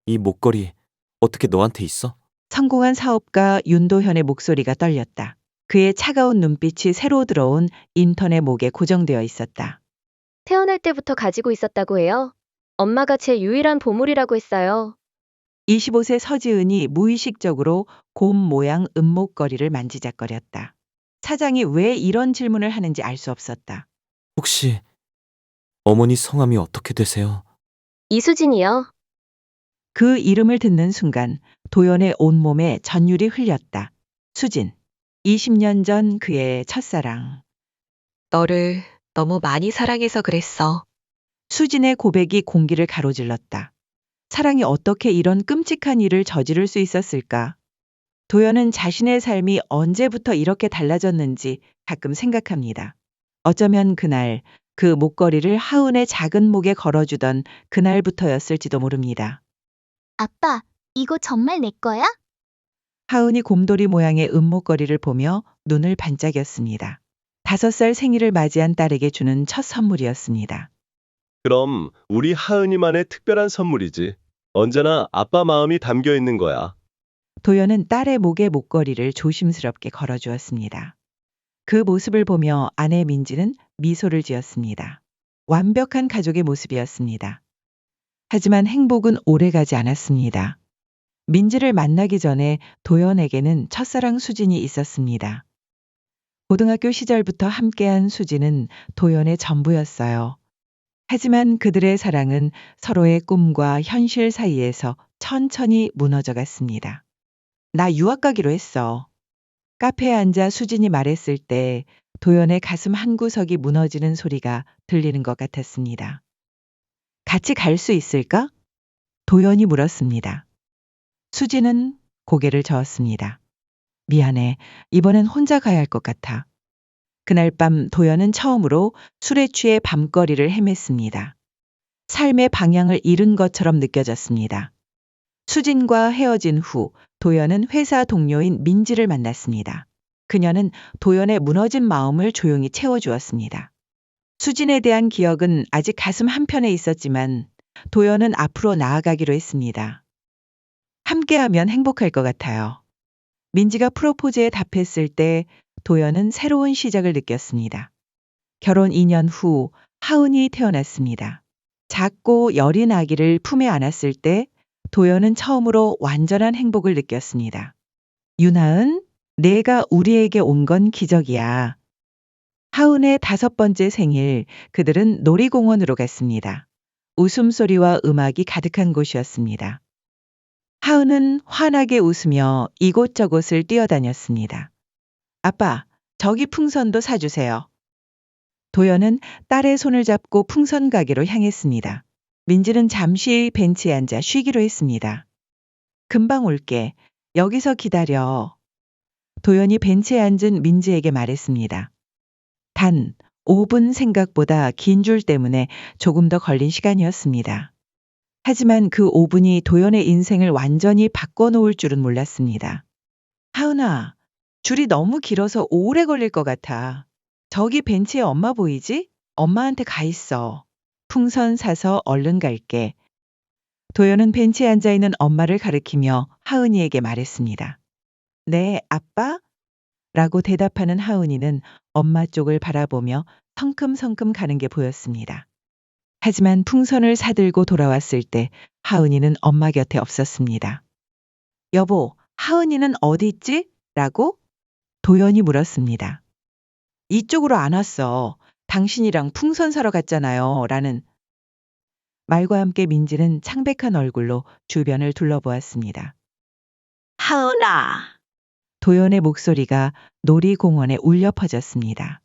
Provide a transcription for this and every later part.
이 목걸이 어떻게 너한테 있어? 성공한 사업가 윤도현의 목소리가 떨렸다. 그의 차가운 눈빛이 새로 들어온 인턴의 목에 고정되어 있었다. 태어날 때부터 가지고 있었다고 해요. 엄마가 제 유일한 보물이라고 했어요. 25세 서지은이 무의식적으로 곰 모양 은목걸이를 만지작거렸다. 사장이 왜 이런 질문을 하는지 알 수 없었다. 혹시 어머니 성함이 어떻게 되세요? 이수진이요. 그 이름을 듣는 순간 도연의 온몸에 전율이 흘렸다. 수진. 20년 전 그의 첫사랑. 너를 너무 많이 사랑해서 그랬어. 수진의 고백이 공기를 가로질렀다. 사랑이 어떻게 이런 끔찍한 일을 저지를 수 있었을까? 도연은 자신의 삶이 언제부터 이렇게 달라졌는지 가끔 생각합니다. 어쩌면 그날 그 목걸이를 하은의 작은 목에 걸어주던 그날부터였을지도 모릅니다. 아빠, 이거 정말 내 거야? 하은이 곰돌이 모양의 은목걸이를 보며 눈을 반짝였습니다. 5살 생일을 맞이한 딸에게 주는 첫 선물이었습니다. 그럼 우리 하은이만의 특별한 선물이지. 언제나 아빠 마음이 담겨 있는 거야. 도연은 딸의 목에 목걸이를 조심스럽게 걸어주었습니다. 그 모습을 보며 아내 민지는 미소를 지었습니다. 완벽한 가족의 모습이었습니다. 하지만 행복은 오래가지 않았습니다. 민지를 만나기 전에 도연에게는 첫사랑 수진이 있었습니다. 고등학교 시절부터 함께한 수진은 도연의 전부였어요. 하지만 그들의 사랑은 서로의 꿈과 현실 사이에서 천천히 무너져 갔습니다. 나 유학 가기로 했어. 카페에 앉아 수진이 말했을 때 도연의 가슴 한구석이 무너지는 소리가 들리는 것 같았습니다. 같이 갈 수 있을까? 도연이 물었습니다. 수진은 고개를 저었습니다. 미안해. 이번엔 혼자 가야 할 것 같아. 그날 밤 도연은 처음으로 술에 취해 밤거리를 헤맸습니다. 삶의 방향을 잃은 것처럼 느껴졌습니다. 수진과 헤어진 후 도연은 회사 동료인 민지를 만났습니다. 그녀는 도연의 무너진 마음을 조용히 채워주었습니다. 수진에 대한 기억은 아직 가슴 한편에 있었지만 도연은 앞으로 나아가기로 했습니다. 함께하면 행복할 것 같아요. 민지가 프로포즈에 답했을 때 도연은 새로운 시작을 느꼈습니다. 결혼 2년 후 하은이 태어났습니다. 작고 여린 아기를 품에 안았을 때 도연은 처음으로 완전한 행복을 느꼈습니다. 윤하은, 내가 우리에게 온 건 기적이야. 하은의 5번째 생일, 그들은 놀이공원으로 갔습니다. 웃음소리와 음악이 가득한 곳이었습니다. 하은은 환하게 웃으며 이곳저곳을 뛰어다녔습니다. 아빠, 저기 풍선도 사주세요. 도연은 딸의 손을 잡고 풍선 가게로 향했습니다. 민지는 잠시 벤치에 앉아 쉬기로 했습니다. 금방 올게. 여기서 기다려. 도연이 벤치에 앉은 민지에게 말했습니다. 단 5분 생각보다 긴 줄 때문에 조금 더 걸린 시간이었습니다. 하지만 그 5분이 도연의 인생을 완전히 바꿔놓을 줄은 몰랐습니다. 하은아, 줄이 너무 길어서 오래 걸릴 것 같아. 저기 벤치에 엄마 보이지? 엄마한테 가 있어. 풍선 사서 얼른 갈게. 도연은 벤치에 앉아있는 엄마를 가리키며 하은이에게 말했습니다. 네, 아빠? 라고 대답하는 하은이는 엄마 쪽을 바라보며 성큼성큼 가는 게 보였습니다. 하지만 풍선을 사들고 돌아왔을 때 하은이는 엄마 곁에 없었습니다. 여보, 하은이는 어디 있지? 라고 도연이 물었습니다. 이쪽으로 안 왔어. 당신이랑 풍선 사러 갔잖아요. 라는 말과 함께 민지는 창백한 얼굴로 주변을 둘러보았습니다. 하은아! 도연의 목소리가 놀이공원에 울려 퍼졌습니다.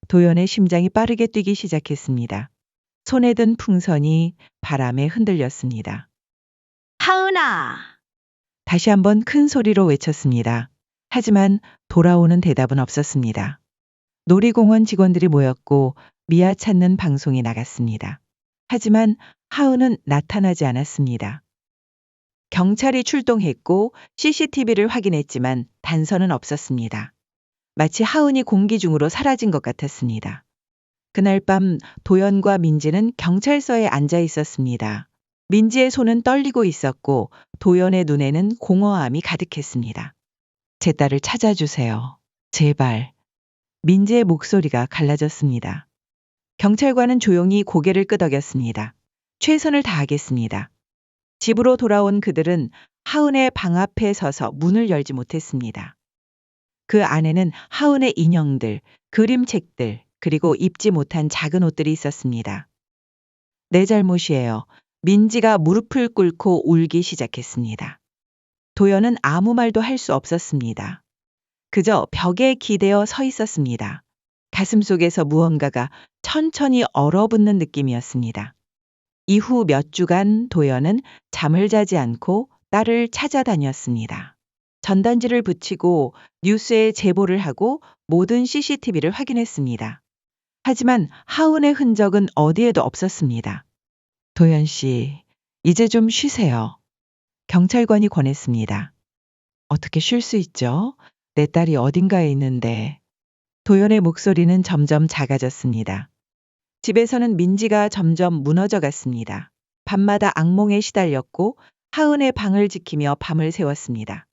도연의 심장이 빠르게 뛰기 시작했습니다. 손에 든 풍선이 바람에 흔들렸습니다. 하은아! 다시 한번 큰 소리로 외쳤습니다. 하지만 돌아오는 대답은 없었습니다. 놀이공원 직원들이 모였고 미아 찾는 방송이 나갔습니다. 하지만 하은은 나타나지 않았습니다. 경찰이 출동했고 CCTV를 확인했지만 단서는 없었습니다. 마치 하은이 공기 중으로 사라진 것 같았습니다. 그날 밤 도연과 민지는 경찰서에 앉아 있었습니다. 민지의 손은 떨리고 있었고 도연의 눈에는 공허함이 가득했습니다. 제 딸을 찾아주세요. 제발. 민지의 목소리가 갈라졌습니다. 경찰관은 조용히 고개를 끄덕였습니다. 최선을 다하겠습니다. 집으로 돌아온 그들은 하은의 방 앞에 서서 문을 열지 못했습니다. 그 안에는 하은의 인형들, 그림책들, 그리고 입지 못한 작은 옷들이 있었습니다. 내 잘못이에요. 민지가 무릎을 꿇고 울기 시작했습니다. 도연은 아무 말도 할 수 없었습니다. 그저 벽에 기대어 서 있었습니다. 가슴 속에서 무언가가 천천히 얼어붙는 느낌이었습니다. 이후 몇 주간 도연은 잠을 자지 않고 딸을 찾아다녔습니다. 전단지를 붙이고 뉴스에 제보를 하고 모든 CCTV를 확인했습니다. 하지만 하은의 흔적은 어디에도 없었습니다. 도연 씨, 이제 좀 쉬세요. 경찰관이 권했습니다. 어떻게 쉴 수 있죠? 내 딸이 어딘가에 있는데. 도연의 목소리는 점점 작아졌습니다. 집에서는 민지가 점점 무너져 갔습니다. 밤마다 악몽에 시달렸고 하은의 방을 지키며 밤을 새웠습니다.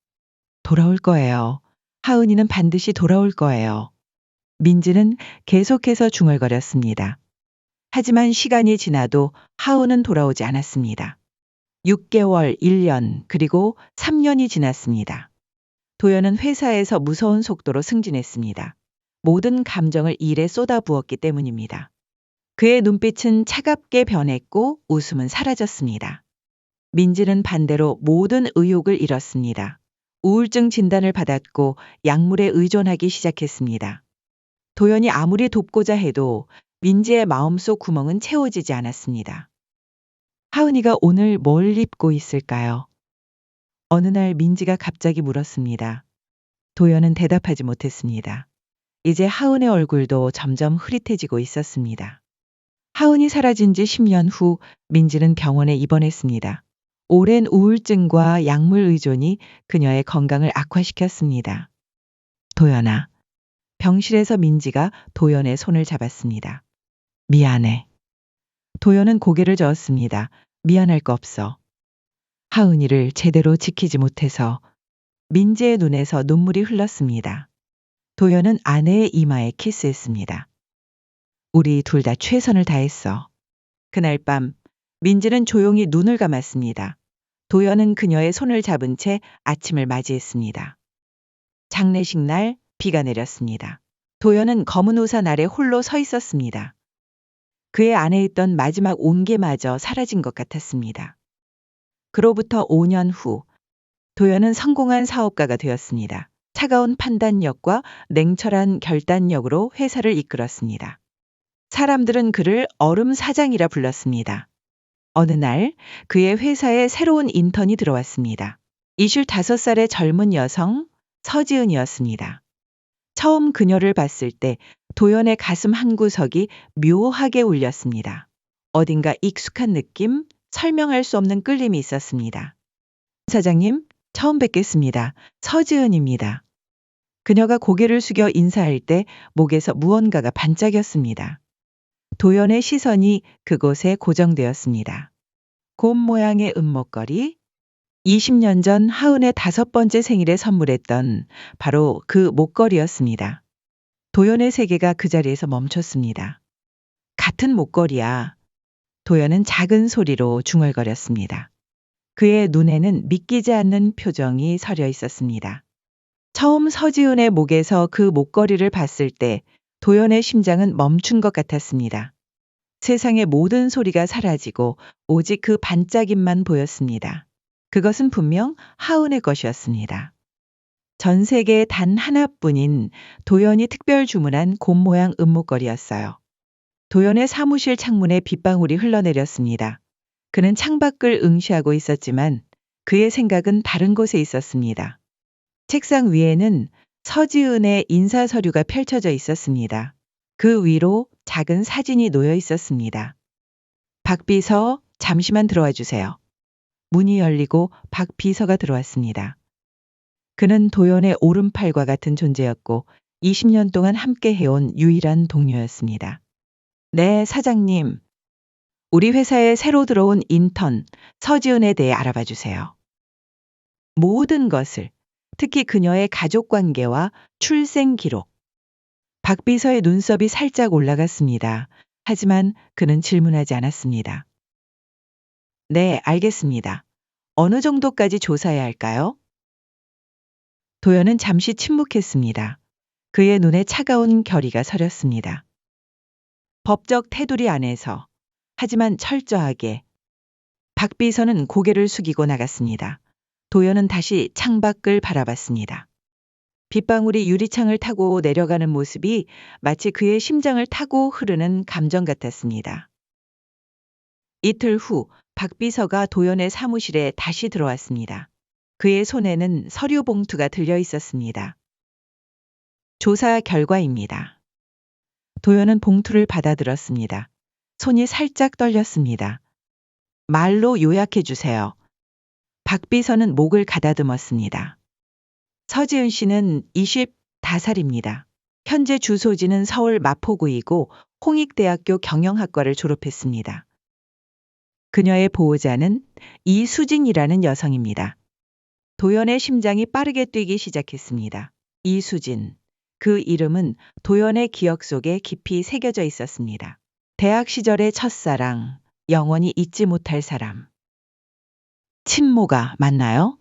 돌아올 거예요. 하은이는 반드시 돌아올 거예요. 민지는 계속해서 중얼거렸습니다. 하지만 시간이 지나도 하은은 돌아오지 않았습니다. 6개월, 1년, 그리고 3년이 지났습니다. 도연은 회사에서 무서운 속도로 승진했습니다. 모든 감정을 일에 쏟아부었기 때문입니다. 그의 눈빛은 차갑게 변했고 웃음은 사라졌습니다. 민지는 반대로 모든 의욕을 잃었습니다. 우울증 진단을 받았고 약물에 의존하기 시작했습니다. 도연이 아무리 돕고자 해도 민지의 마음속 구멍은 채워지지 않았습니다. 하은이가 오늘 뭘 입고 있을까요? 어느 날 민지가 갑자기 물었습니다. 도연은 대답하지 못했습니다. 이제 하은의 얼굴도 점점 흐릿해지고 있었습니다. 하은이 사라진 지 10년 후 민지는 병원에 입원했습니다. 오랜 우울증과 약물 의존이 그녀의 건강을 악화시켰습니다. 도연아. 병실에서 민지가 도연의 손을 잡았습니다. 미안해. 도연은 고개를 저었습니다. 미안할 거 없어. 하은이를 제대로 지키지 못해서. 민지의 눈에서 눈물이 흘렀습니다. 도연은 아내의 이마에 키스했습니다. 우리 둘 다 최선을 다했어. 그날 밤 민지는 조용히 눈을 감았습니다. 도연은 그녀의 손을 잡은 채 아침을 맞이했습니다. 장례식 날 비가 내렸습니다. 도연은 검은 우산 아래 홀로 서 있었습니다. 그의 안에 있던 마지막 온기마저 사라진 것 같았습니다. 그로부터 5년 후 도연은 성공한 사업가가 되었습니다. 차가운 판단력과 냉철한 결단력으로 회사를 이끌었습니다. 사람들은 그를 얼음 사장이라 불렀습니다. 어느 날 그의 회사에 새로운 인턴이 들어왔습니다. 25살의 젊은 여성 서지은이었습니다. 처음 그녀를 봤을 때 도연의 가슴 한구석이 묘하게 울렸습니다. 어딘가 익숙한 느낌, 설명할 수 없는 끌림이 있었습니다. 사장님, 처음 뵙겠습니다. 서지은입니다. 그녀가 고개를 숙여 인사할 때 목에서 무언가가 반짝였습니다. 도연의 시선이 그곳에 고정되었습니다. 곰 모양의 은목걸이, 20년 전 하은의 5번째 생일에 선물했던 바로 그 목걸이였습니다. 도연의 세계가 그 자리에서 멈췄습니다. 같은 목걸이야. 도연은 작은 소리로 중얼거렸습니다. 그의 눈에는 믿기지 않는 표정이 서려 있었습니다. 처음 서지은의 목에서 그 목걸이를 봤을 때 도연의 심장은 멈춘 것 같았습니다. 세상의 모든 소리가 사라지고 오직 그 반짝임만 보였습니다. 그것은 분명 하은의 것이었습니다. 전 세계에 단 하나뿐인 도연이 특별 주문한 곰 모양 은목걸이였어요. 도연의 사무실 창문에 빗방울이 흘러내렸습니다. 그는 창밖을 응시하고 있었지만 그의 생각은 다른 곳에 있었습니다. 책상 위에는 서지은의 인사 서류가 펼쳐져 있었습니다. 그 위로 작은 사진이 놓여 있었습니다. 박 비서, 잠시만 들어와 주세요. 문이 열리고 박 비서가 들어왔습니다. 그는 도연의 오른팔과 같은 존재였고 20년 동안 함께 해온 유일한 동료였습니다. 네, 사장님. 우리 회사에 새로 들어온 인턴 서지은에 대해 알아봐 주세요. 모든 것을, 특히 그녀의 가족 관계와 출생 기록. 박 비서의 눈썹이 살짝 올라갔습니다. 하지만 그는 질문하지 않았습니다. 네, 알겠습니다. 어느 정도까지 조사해야 할까요? 도연은 잠시 침묵했습니다. 그의 눈에 차가운 결의가 서렸습니다. 법적 테두리 안에서, 하지만 철저하게. 박 비서는 고개를 숙이고 나갔습니다. 도연은 다시 창밖을 바라봤습니다. 빗방울이 유리창을 타고 내려가는 모습이 마치 그의 심장을 타고 흐르는 감정 같았습니다. 이틀 후 박 비서가 도연의 사무실에 다시 들어왔습니다. 그의 손에는 서류 봉투가 들려 있었습니다. 조사 결과입니다. 도연은 봉투를 받아들었습니다. 손이 살짝 떨렸습니다. 말로 요약해 주세요. 박 비서는 목을 가다듬었습니다. 서지은 씨는 25살입니다. 현재 주소지는 서울 마포구이고 홍익대학교 경영학과를 졸업했습니다. 그녀의 보호자는 이수진이라는 여성입니다. 도연의 심장이 빠르게 뛰기 시작했습니다. 이수진. 그 이름은 도연의 기억 속에 깊이 새겨져 있었습니다. 대학 시절의 첫사랑, 영원히 잊지 못할 사람. 친모가 맞나요?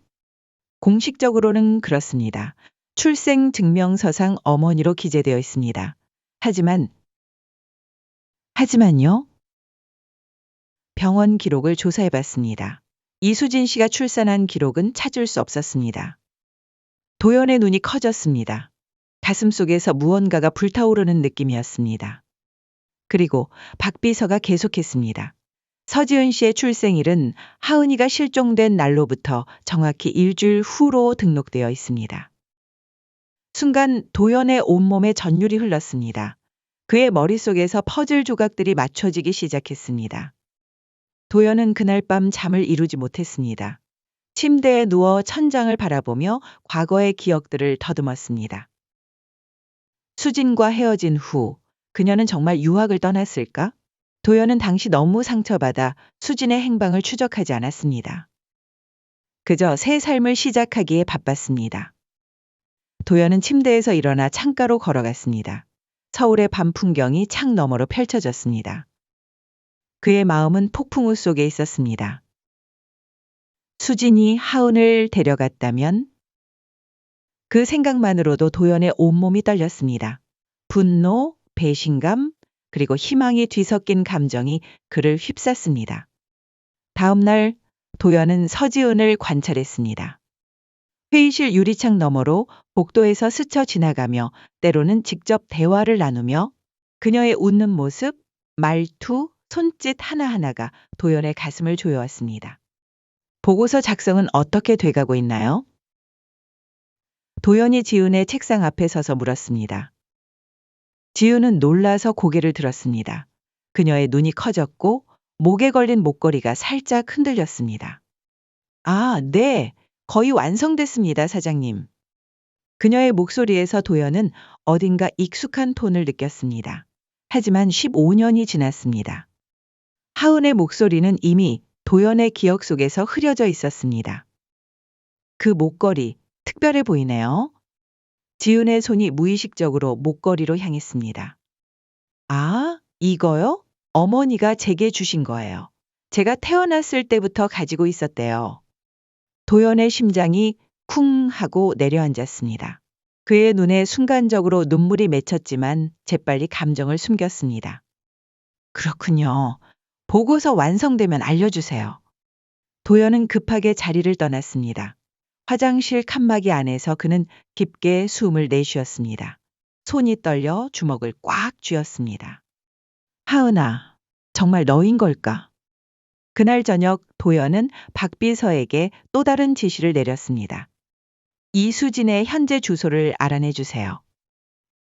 공식적으로는 그렇습니다. 출생 증명서상 어머니로 기재되어 있습니다. 하지만요? 병원 기록을 조사해 봤습니다. 이수진 씨가 출산한 기록은 찾을 수 없었습니다. 도연의 눈이 커졌습니다. 가슴 속에서 무언가가 불타오르는 느낌이었습니다. 그리고 박 비서가 계속했습니다. 서지은 씨의 출생일은 하은이가 실종된 날로부터 정확히 일주일 후로 등록되어 있습니다. 순간 도연의 온몸에 전율이 흘렀습니다. 그의 머릿속에서 퍼즐 조각들이 맞춰지기 시작했습니다. 도연은 그날 밤 잠을 이루지 못했습니다. 침대에 누워 천장을 바라보며 과거의 기억들을 더듬었습니다. 수진과 헤어진 후 그녀는 정말 유학을 떠났을까? 도연은 당시 너무 상처받아 수진의 행방을 추적하지 않았습니다. 그저 새 삶을 시작하기에 바빴습니다. 도연은 침대에서 일어나 창가로 걸어갔습니다. 서울의 밤 풍경이 창 너머로 펼쳐졌습니다. 그의 마음은 폭풍우 속에 있었습니다. 수진이 하은을 데려갔다면? 그 생각만으로도 도연의 온몸이 떨렸습니다. 분노, 배신감, 그리고 희망이 뒤섞인 감정이 그를 휩쌌습니다. 다음 날 도연은 서지은을 관찰했습니다. 회의실 유리창 너머로 복도에서 스쳐 지나가며 때로는 직접 대화를 나누며 그녀의 웃는 모습, 말투, 손짓 하나하나가 도연의 가슴을 조여왔습니다. 보고서 작성은 어떻게 돼가고 있나요? 도연이 지은의 책상 앞에 서서 물었습니다. 지은은 놀라서 고개를 들었습니다. 그녀의 눈이 커졌고 목에 걸린 목걸이가 살짝 흔들렸습니다. 아, 네. 거의 완성됐습니다, 사장님. 그녀의 목소리에서 도연은 어딘가 익숙한 톤을 느꼈습니다. 하지만 15년이 지났습니다. 하은의 목소리는 이미 도연의 기억 속에서 흐려져 있었습니다. 그 목걸이, 특별해 보이네요. 지은의 손이 무의식적으로 목걸이로 향했습니다. 아, 이거요? 어머니가 제게 주신 거예요. 제가 태어났을 때부터 가지고 있었대요. 도연의 심장이 쿵 하고 내려앉았습니다. 그의 눈에 순간적으로 눈물이 맺혔지만 재빨리 감정을 숨겼습니다. 그렇군요. 보고서 완성되면 알려주세요. 도연은 급하게 자리를 떠났습니다. 화장실 칸막이 안에서 그는 깊게 숨을 내쉬었습니다. 손이 떨려 주먹을 꽉 쥐었습니다. 하은아, 정말 너인 걸까? 그날 저녁 도연은 박 비서에게 또 다른 지시를 내렸습니다. 이수진의 현재 주소를 알아내 주세요.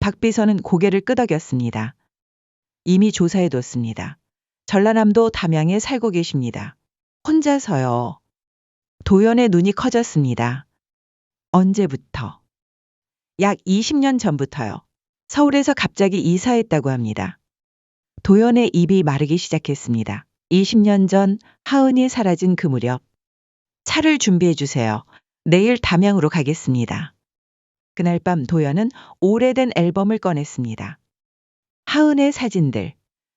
박 비서는 고개를 끄덕였습니다. 이미 조사해뒀습니다. 전라남도 담양에 살고 계십니다. 혼자서요. 도연의 눈이 커졌습니다. 언제부터? 약 20년 전부터요. 서울에서 갑자기 이사했다고 합니다. 도연의 입이 마르기 시작했습니다. 20년 전 하은이 사라진 그 무렵. 차를 준비해 주세요. 내일 담양으로 가겠습니다. 그날 밤 도연은 오래된 앨범을 꺼냈습니다. 하은의 사진들,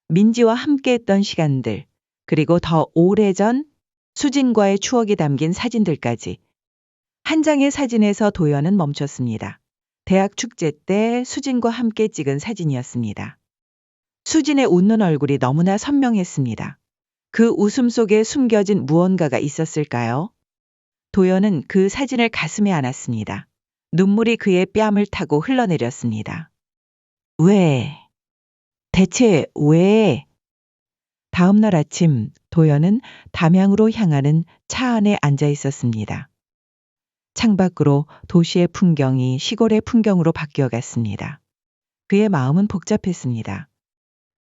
민지와 함께했던 시간들, 그리고 더 오래전 수진과의 추억이 담긴 사진들까지. 한 장의 사진에서 도연은 멈췄습니다. 대학 축제 때 수진과 함께 찍은 사진이었습니다. 수진의 웃는 얼굴이 너무나 선명했습니다. 그 웃음 속에 숨겨진 무언가가 있었을까요? 도연은 그 사진을 가슴에 안았습니다. 눈물이 그의 뺨을 타고 흘러내렸습니다. 왜? 대체 왜? 다음 날 아침 도연은 담양으로 향하는 차 안에 앉아 있었습니다. 창밖으로 도시의 풍경이 시골의 풍경으로 바뀌어 갔습니다. 그의 마음은 복잡했습니다.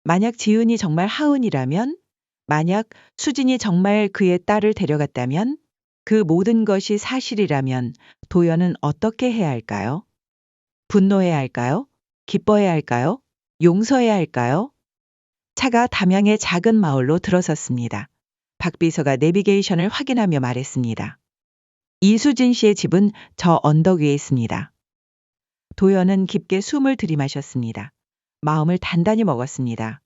만약 지은이 정말 하은이라면, 만약 수진이 정말 그의 딸을 데려갔다면, 그 모든 것이 사실이라면 도연은 어떻게 해야 할까요? 분노해야 할까요? 기뻐해야 할까요? 용서해야 할까요? 차가 담양의 작은 마을로 들어섰습니다. 박 비서가 내비게이션을 확인하며 말했습니다. 이수진 씨의 집은 저 언덕 위에 있습니다. 도연은 깊게 숨을 들이마셨습니다. 마음을 단단히 먹었습니다.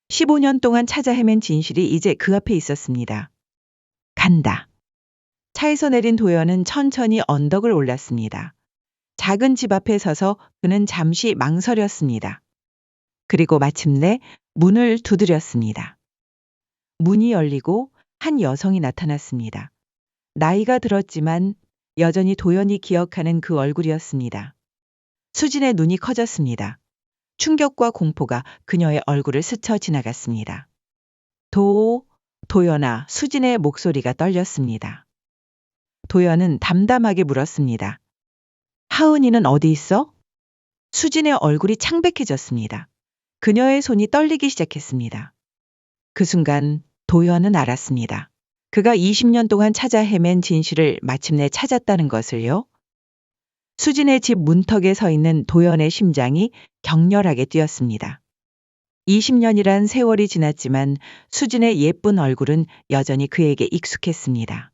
15년 동안 찾아 헤맨 진실이 이제 그 앞에 있었습니다. 간다. 차에서 내린 도연은 천천히 언덕을 올랐습니다. 작은 집 앞에 서서 그는 잠시 망설였습니다. 그리고 마침내 문을 두드렸습니다. 문이 열리고 한 여성이 나타났습니다. 나이가 들었지만 여전히 도연이 기억하는 그 얼굴이었습니다. 수진의 눈이 커졌습니다. 충격과 공포가 그녀의 얼굴을 스쳐 지나갔습니다. 도연아, 수진의 목소리가 떨렸습니다. 도연은 담담하게 물었습니다. 하은이는 어디 있어? 수진의 얼굴이 창백해졌습니다. 그녀의 손이 떨리기 시작했습니다. 그 순간 도연은 알았습니다. 그가 20년 동안 찾아 헤맨 진실을 마침내 찾았다는 것을요. 수진의 집 문턱에 서 있는 도연의 심장이 격렬하게 뛰었습니다. 20년이란 세월이 지났지만 수진의 예쁜 얼굴은 여전히 그에게 익숙했습니다.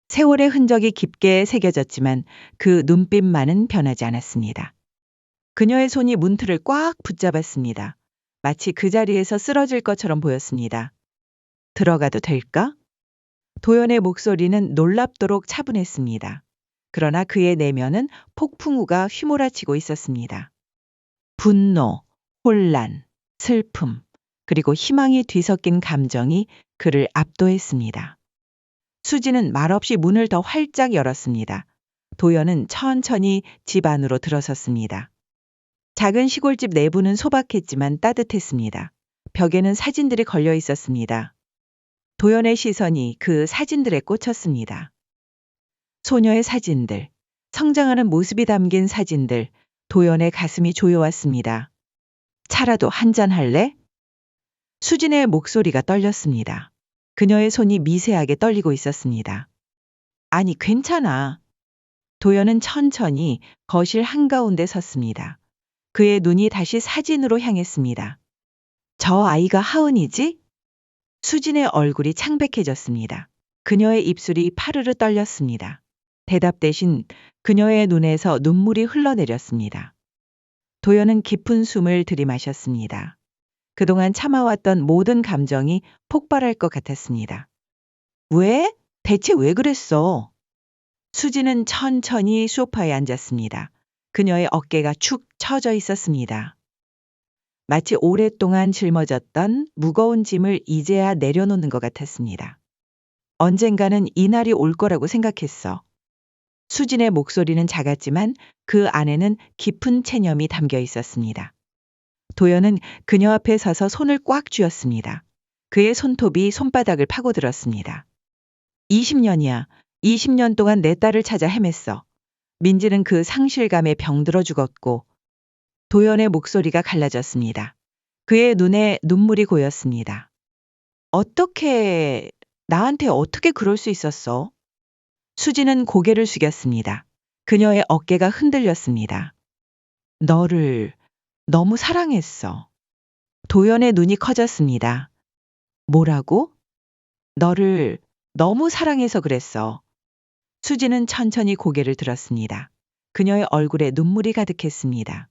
세월의 흔적이 깊게 새겨졌지만 그 눈빛만은 변하지 않았습니다. 그녀의 손이 문틀을 꽉 붙잡았습니다. 마치 그 자리에서 쓰러질 것처럼 보였습니다. 들어가도 될까? 도연의 목소리는 놀랍도록 차분했습니다. 그러나 그의 내면은 폭풍우가 휘몰아치고 있었습니다. 분노, 혼란, 슬픔, 그리고 희망이 뒤섞인 감정이 그를 압도했습니다. 수지는 말없이 문을 더 활짝 열었습니다. 도연은 천천히 집 안으로 들어섰습니다. 작은 시골집 내부는 소박했지만 따뜻했습니다. 벽에는 사진들이 걸려 있었습니다. 도연의 시선이 그 사진들에 꽂혔습니다. 소녀의 사진들, 성장하는 모습이 담긴 사진들, 도연의 가슴이 조여왔습니다. 차라도 한잔 할래? 수진의 목소리가 떨렸습니다. 그녀의 손이 미세하게 떨리고 있었습니다. 아니, 괜찮아. 도연은 천천히 거실 한가운데 섰습니다. 그의 눈이 다시 사진으로 향했습니다. 저 아이가 하은이지? 수진의 얼굴이 창백해졌습니다. 그녀의 입술이 파르르 떨렸습니다. 대답 대신 그녀의 눈에서 눈물이 흘러내렸습니다. 도연은 깊은 숨을 들이마셨습니다. 그동안 참아왔던 모든 감정이 폭발할 것 같았습니다. 왜? 대체 왜 그랬어? 수지는 천천히 소파에 앉았습니다. 그녀의 어깨가 축 처져 있었습니다. 마치 오랫동안 짊어졌던 무거운 짐을 이제야 내려놓는 것 같았습니다. 언젠가는 이날이 올 거라고 생각했어. 수진의 목소리는 작았지만 그 안에는 깊은 체념이 담겨 있었습니다. 도연은 그녀 앞에 서서 손을 꽉 쥐었습니다. 그의 손톱이 손바닥을 파고들었습니다. 20년이야. 20년 동안 내 딸을 찾아 헤맸어. 민지는 그 상실감에 병들어 죽었고. 도연의 목소리가 갈라졌습니다. 그의 눈에 눈물이 고였습니다. 나한테 어떻게 그럴 수 있었어? 수지는 고개를 숙였습니다. 그녀의 어깨가 흔들렸습니다. 너를 너무 사랑했어. 도연의 눈이 커졌습니다. 뭐라고? 너를 너무 사랑해서 그랬어. 수지는 천천히 고개를 들었습니다. 그녀의 얼굴에 눈물이 가득했습니다.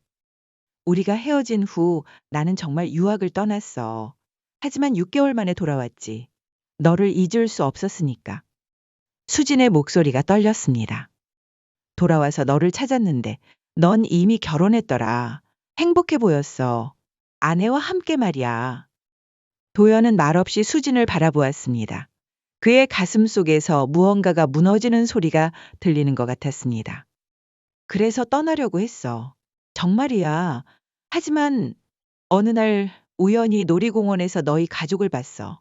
우리가 헤어진 후 나는 정말 유학을 떠났어. 하지만 6개월 만에 돌아왔지. 너를 잊을 수 없었으니까. 수진의 목소리가 떨렸습니다. 돌아와서 너를 찾았는데 넌 이미 결혼했더라. 행복해 보였어. 아내와 함께 말이야. 도연은 말없이 수진을 바라보았습니다. 그의 가슴 속에서 무언가가 무너지는 소리가 들리는 것 같았습니다. 그래서 떠나려고 했어. 정말이야. 하지만 어느 날 우연히 놀이공원에서 너희 가족을 봤어.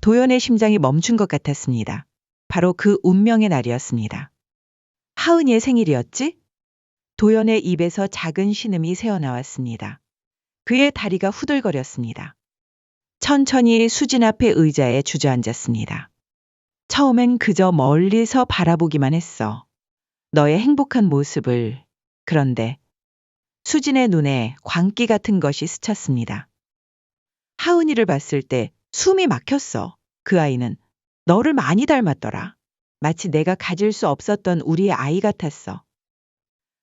도연의 심장이 멈춘 것 같았습니다. 바로 그 운명의 날이었습니다. 하은이의 생일이었지? 도연의 입에서 작은 신음이 새어나왔습니다. 그의 다리가 후들거렸습니다. 천천히 수진 앞에 의자에 주저앉았습니다. 처음엔 그저 멀리서 바라보기만 했어. 너의 행복한 모습을. 그런데 수진의 눈에 광기 같은 것이 스쳤습니다. 하은이를 봤을 때 숨이 막혔어. 그 아이는 너를 많이 닮았더라. 마치 내가 가질 수 없었던 우리의 아이 같았어.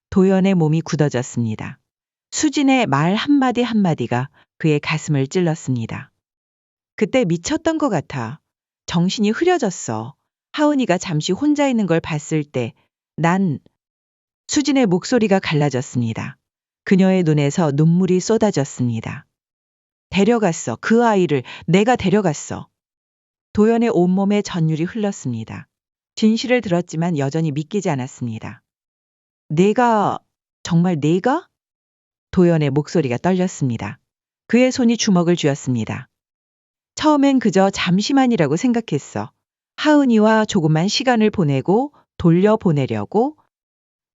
도연의 몸이 굳어졌습니다. 수진의 말 한마디 한마디가 그의 가슴을 찔렀습니다. 그때 미쳤던 것 같아. 정신이 흐려졌어. 하은이가 잠시 혼자 있는 걸 봤을 때 난 수진의 목소리가 갈라졌습니다. 그녀의 눈에서 눈물이 쏟아졌습니다. 데려갔어. 그 아이를 내가 데려갔어. 도연의 온몸에 전율이 흘렀습니다. 진실을 들었지만 여전히 믿기지 않았습니다. 정말 내가? 도연의 목소리가 떨렸습니다. 그의 손이 주먹을 쥐었습니다. 처음엔 그저 잠시만이라고 생각했어. 하은이와 조금만 시간을 보내고 돌려보내려고.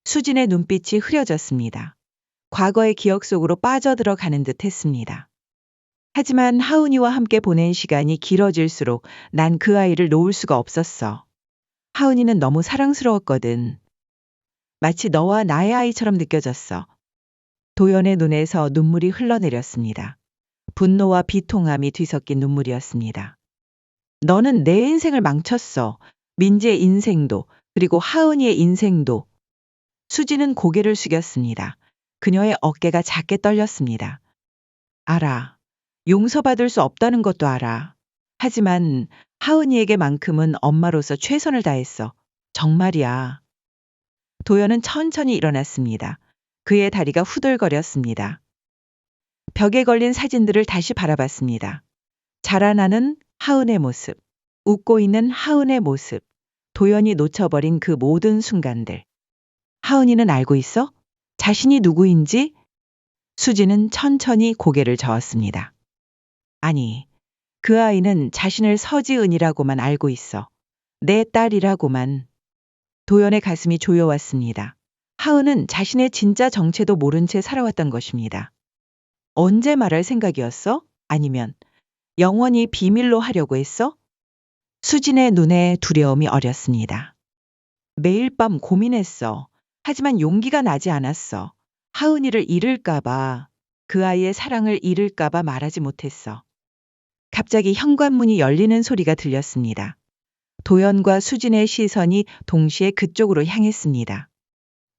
수진의 눈빛이 흐려졌습니다. 과거의 기억 속으로 빠져들어가는 듯 했습니다. 하지만 하은이와 함께 보낸 시간이 길어질수록 난 그 아이를 놓을 수가 없었어. 하은이는 너무 사랑스러웠거든. 마치 너와 나의 아이처럼 느껴졌어. 도연의 눈에서 눈물이 흘러내렸습니다. 분노와 비통함이 뒤섞인 눈물이었습니다. 너는 내 인생을 망쳤어. 민지의 인생도, 그리고 하은이의 인생도. 수지는 고개를 숙였습니다. 그녀의 어깨가 작게 떨렸습니다. 알아. 용서받을 수 없다는 것도 알아. 하지만 하은이에게만큼은 엄마로서 최선을 다했어. 정말이야. 도연은 천천히 일어났습니다. 그의 다리가 후들거렸습니다. 벽에 걸린 사진들을 다시 바라봤습니다. 자라나는 하은의 모습, 웃고 있는 하은의 모습, 도연이 놓쳐버린 그 모든 순간들. 하은이는 알고 있어? 자신이 누구인지? 수지는 천천히 고개를 저었습니다. 아니, 그 아이는 자신을 서지은이라고만 알고 있어. 내 딸이라고만. 도연의 가슴이 조여왔습니다. 하은은 자신의 진짜 정체도 모른 채 살아왔던 것입니다. 언제 말할 생각이었어? 아니면 영원히 비밀로 하려고 했어? 수진의 눈에 두려움이 어렸습니다. 매일 밤 고민했어. 하지만 용기가 나지 않았어. 하은이를 잃을까봐, 그 아이의 사랑을 잃을까봐 말하지 못했어. 갑자기 현관문이 열리는 소리가 들렸습니다. 도연과 수진의 시선이 동시에 그쪽으로 향했습니다.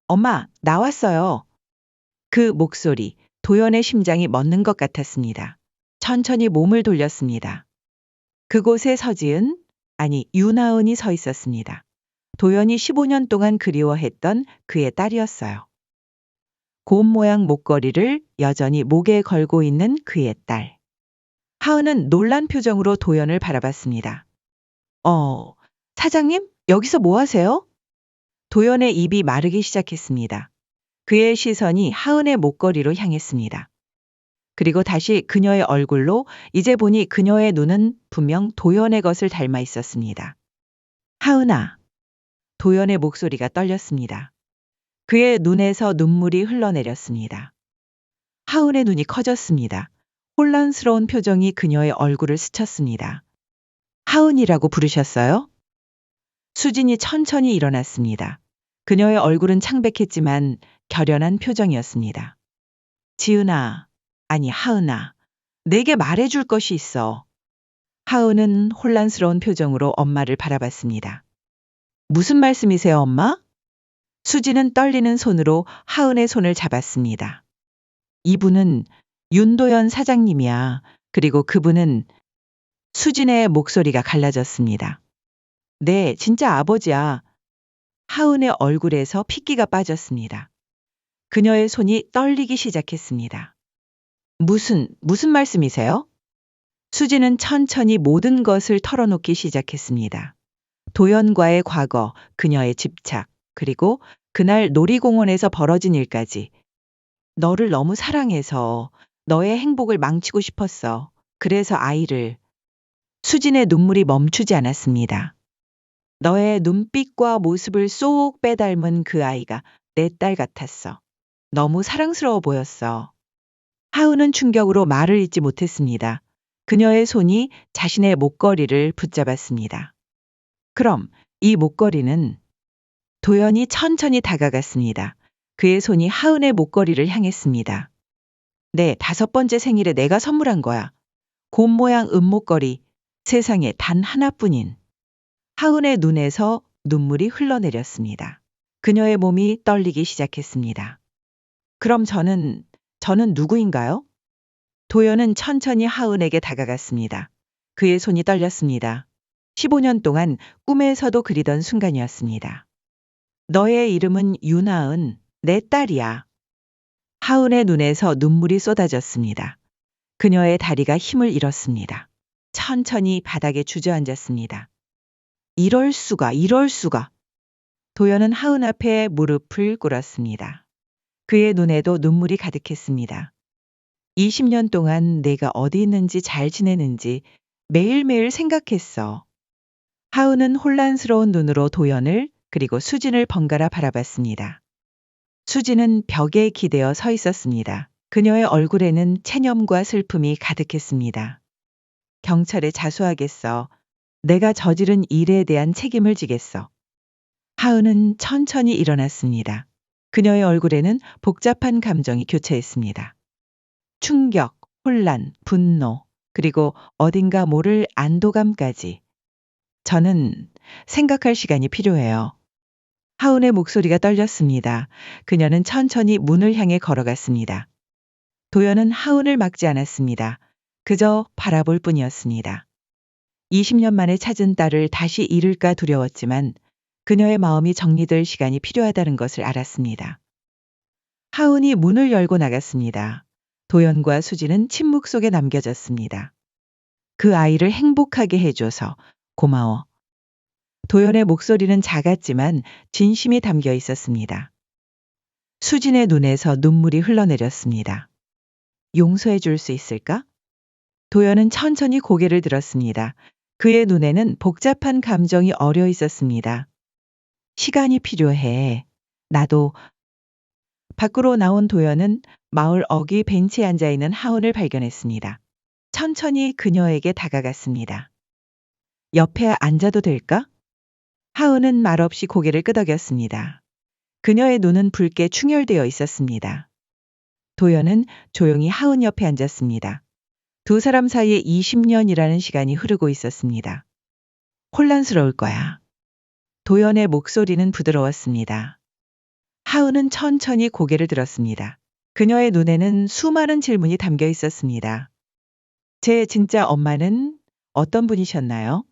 엄마, 나왔어요. 그 목소리, 도연의 심장이 멎는 것 같았습니다. 천천히 몸을 돌렸습니다. 그곳에 서지은, 아니 윤하은이 서 있었습니다. 도연이 15년 동안 그리워했던 그의 딸이었어요. 곰 모양 목걸이를 여전히 목에 걸고 있는 그의 딸. 하은은 놀란 표정으로 도연을 바라봤습니다. 사장님? 여기서 뭐 하세요? 도연의 입이 마르기 시작했습니다. 그의 시선이 하은의 목걸이로 향했습니다. 그리고 다시 그녀의 얼굴로. 이제 보니 그녀의 눈은 분명 도연의 것을 닮아 있었습니다. 하은아. 도연의 목소리가 떨렸습니다. 그의 눈에서 눈물이 흘러내렸습니다. 하은의 눈이 커졌습니다. 혼란스러운 표정이 그녀의 얼굴을 스쳤습니다. 하은이라고 부르셨어요? 수진이 천천히 일어났습니다. 그녀의 얼굴은 창백했지만 결연한 표정이었습니다. 지은아, 아니 하은아, 내게 말해줄 것이 있어. 하은은 혼란스러운 표정으로 엄마를 바라봤습니다. 무슨 말씀이세요, 엄마? 수지는 떨리는 손으로 하은의 손을 잡았습니다. 이분은 윤도현 사장님이야. 그리고 그분은 수진의 목소리가 갈라졌습니다. 네, 진짜 아버지야. 하은의 얼굴에서 핏기가 빠졌습니다. 그녀의 손이 떨리기 시작했습니다. 무슨 말씀이세요? 수지는 천천히 모든 것을 털어놓기 시작했습니다. 도연과의 과거, 그녀의 집착, 그리고 그날 놀이공원에서 벌어진 일까지. 너를 너무 사랑해서 너의 행복을 망치고 싶었어. 그래서 아이를. 수진의 눈물이 멈추지 않았습니다. 너의 눈빛과 모습을 쏙 빼닮은 그 아이가 내 딸 같았어. 너무 사랑스러워 보였어. 하은은 충격으로 말을 잇지 못했습니다. 그녀의 손이 자신의 목걸이를 붙잡았습니다. 그럼 이 목걸이는 도연이 천천히 다가갔습니다. 그의 손이 하은의 목걸이를 향했습니다. 네, 5번째 생일에 내가 선물한 거야. 곰 모양 은목걸이. 세상에 단 하나뿐인. 하은의 눈에서 눈물이 흘러내렸습니다. 그녀의 몸이 떨리기 시작했습니다. 그럼 저는 누구인가요? 도연은 천천히 하은에게 다가갔습니다. 그의 손이 떨렸습니다. 15년 동안 꿈에서도 그리던 순간이었습니다. 너의 이름은 윤하은, 내 딸이야. 하은의 눈에서 눈물이 쏟아졌습니다. 그녀의 다리가 힘을 잃었습니다. 천천히 바닥에 주저앉았습니다. 이럴 수가. 도연은 하은 앞에 무릎을 꿇었습니다. 그의 눈에도 눈물이 가득했습니다. 20년 동안 내가 어디 있는지 잘 지내는지 매일매일 생각했어. 하은은 혼란스러운 눈으로 도연을 그리고 수진을 번갈아 바라봤습니다. 수진은 벽에 기대어 서 있었습니다. 그녀의 얼굴에는 체념과 슬픔이 가득했습니다. 경찰에 자수하겠어. 내가 저지른 일에 대한 책임을 지겠어. 하은은 천천히 일어났습니다. 그녀의 얼굴에는 복잡한 감정이 교차했습니다. 충격, 혼란, 분노, 그리고 어딘가 모를 안도감까지. 저는 생각할 시간이 필요해요. 하은의 목소리가 떨렸습니다. 그녀는 천천히 문을 향해 걸어갔습니다. 도연은 하은을 막지 않았습니다. 그저 바라볼 뿐이었습니다. 20년 만에 찾은 딸을 다시 잃을까 두려웠지만 그녀의 마음이 정리될 시간이 필요하다는 것을 알았습니다. 하은이 문을 열고 나갔습니다. 도연과 수지는 침묵 속에 남겨졌습니다. 그 아이를 행복하게 해줘서 고마워. 도연의 목소리는 작았지만 진심이 담겨 있었습니다. 수진의 눈에서 눈물이 흘러내렸습니다. 용서해 줄 수 있을까? 도연은 천천히 고개를 들었습니다. 그의 눈에는 복잡한 감정이 어려 있었습니다. 시간이 필요해. 나도. 밖으로 나온 도연은 마을 어귀 벤치에 앉아 있는 하은을 발견했습니다. 천천히 그녀에게 다가갔습니다. 옆에 앉아도 될까? 하은은 말없이 고개를 끄덕였습니다. 그녀의 눈은 붉게 충혈되어 있었습니다. 도연은 조용히 하은 옆에 앉았습니다. 두 사람 사이에 20년이라는 시간이 흐르고 있었습니다. 혼란스러울 거야. 도연의 목소리는 부드러웠습니다. 하은은 천천히 고개를 들었습니다. 그녀의 눈에는 수많은 질문이 담겨 있었습니다. 제 진짜 엄마는 어떤 분이셨나요?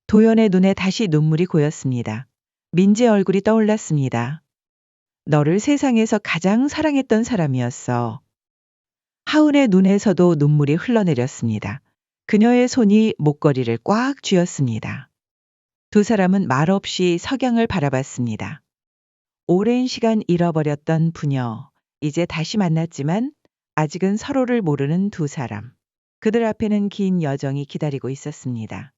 도연의 눈에 다시 눈물이 고였습니다. 민지의 얼굴이 떠올랐습니다. 너를 세상에서 가장 사랑했던 사람이었어. 하은의 눈에서도 눈물이 흘러내렸습니다. 그녀의 손이 목걸이를 꽉 쥐었습니다. 두 사람은 말없이 석양을 바라봤습니다. 오랜 시간 잃어버렸던 부녀, 이제 다시 만났지만 아직은 서로를 모르는 두 사람. 그들 앞에는 긴 여정이 기다리고 있었습니다.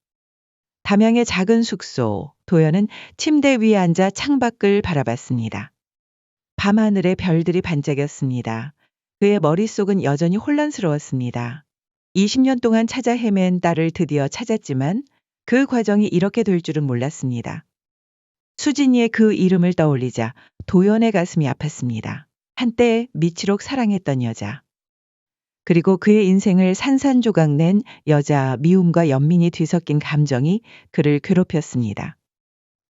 담양의 작은 숙소, 도연은 침대 위에 앉아 창밖을 바라봤습니다. 밤하늘에 별들이 반짝였습니다. 그의 머릿속은 여전히 혼란스러웠습니다. 20년 동안 찾아 헤맨 딸을 드디어 찾았지만 그 과정이 이렇게 될 줄은 몰랐습니다. 수진이의 그 이름을 떠올리자 도연의 가슴이 아팠습니다. 한때 미치록 사랑했던 여자. 그리고 그의 인생을 산산조각 낸 여자 미움과 연민이 뒤섞인 감정이 그를 괴롭혔습니다.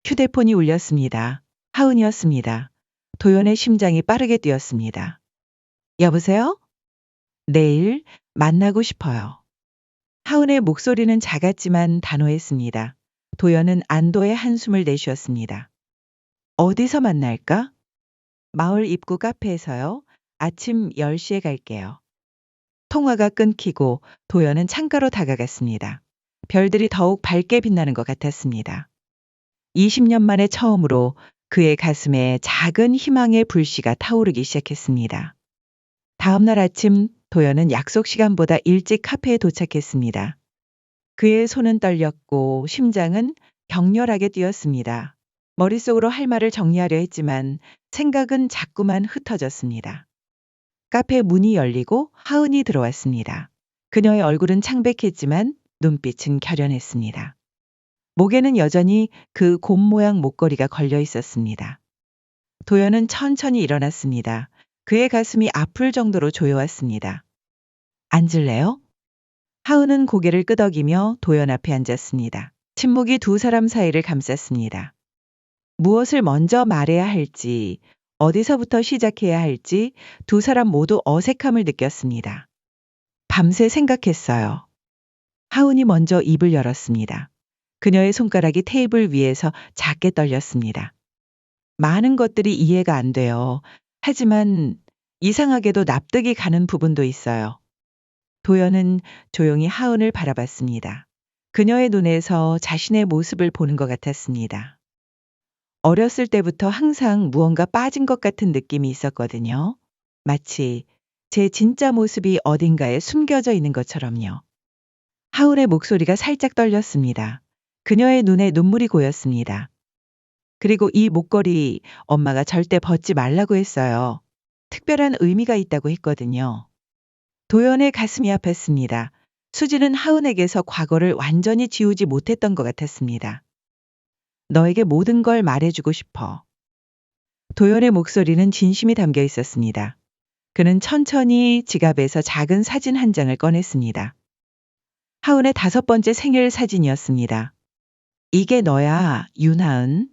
휴대폰이 울렸습니다. 하은이었습니다. 도연의 심장이 빠르게 뛰었습니다. 여보세요? 내일 만나고 싶어요. 하은의 목소리는 작았지만 단호했습니다. 도연은 안도의 한숨을 내쉬었습니다. 어디서 만날까? 마을 입구 카페에서요. 아침 10시에 갈게요. 통화가 끊기고 도연은 창가로 다가갔습니다. 별들이 더욱 밝게 빛나는 것 같았습니다. 20년 만에 처음으로 그의 가슴에 작은 희망의 불씨가 타오르기 시작했습니다. 다음 날 아침 도연은 약속 시간보다 일찍 카페에 도착했습니다. 그의 손은 떨렸고 심장은 격렬하게 뛰었습니다. 머릿속으로 할 말을 정리하려 했지만 생각은 자꾸만 흩어졌습니다. 카페 문이 열리고 하은이 들어왔습니다. 그녀의 얼굴은 창백했지만 눈빛은 결연했습니다. 목에는 여전히 그 곰 모양 목걸이가 걸려 있었습니다. 도연은 천천히 일어났습니다. 그의 가슴이 아플 정도로 조여왔습니다. 앉을래요? 하은은 고개를 끄덕이며 도연 앞에 앉았습니다. 침묵이 두 사람 사이를 감쌌습니다. 무엇을 먼저 말해야 할지, 어디서부터 시작해야 할지 두 사람 모두 어색함을 느꼈습니다. 밤새 생각했어요. 하은이 먼저 입을 열었습니다. 그녀의 손가락이 테이블 위에서 작게 떨렸습니다. 많은 것들이 이해가 안 돼요. 하지만 이상하게도 납득이 가는 부분도 있어요. 도연은 조용히 하은을 바라봤습니다. 그녀의 눈에서 자신의 모습을 보는 것 같았습니다. 어렸을 때부터 항상 무언가 빠진 것 같은 느낌이 있었거든요. 마치 제 진짜 모습이 어딘가에 숨겨져 있는 것처럼요. 하은의 목소리가 살짝 떨렸습니다. 그녀의 눈에 눈물이 고였습니다. 그리고 이 목걸이 엄마가 절대 벗지 말라고 했어요. 특별한 의미가 있다고 했거든요. 도연의 가슴이 아팠습니다. 수지는 하은에게서 과거를 완전히 지우지 못했던 것 같았습니다. 너에게 모든 걸 말해주고 싶어. 도연의 목소리는 진심이 담겨 있었습니다. 그는 천천히 지갑에서 작은 사진 한 장을 꺼냈습니다. 하은의 5번째 생일 사진이었습니다. 이게 너야, 윤하은.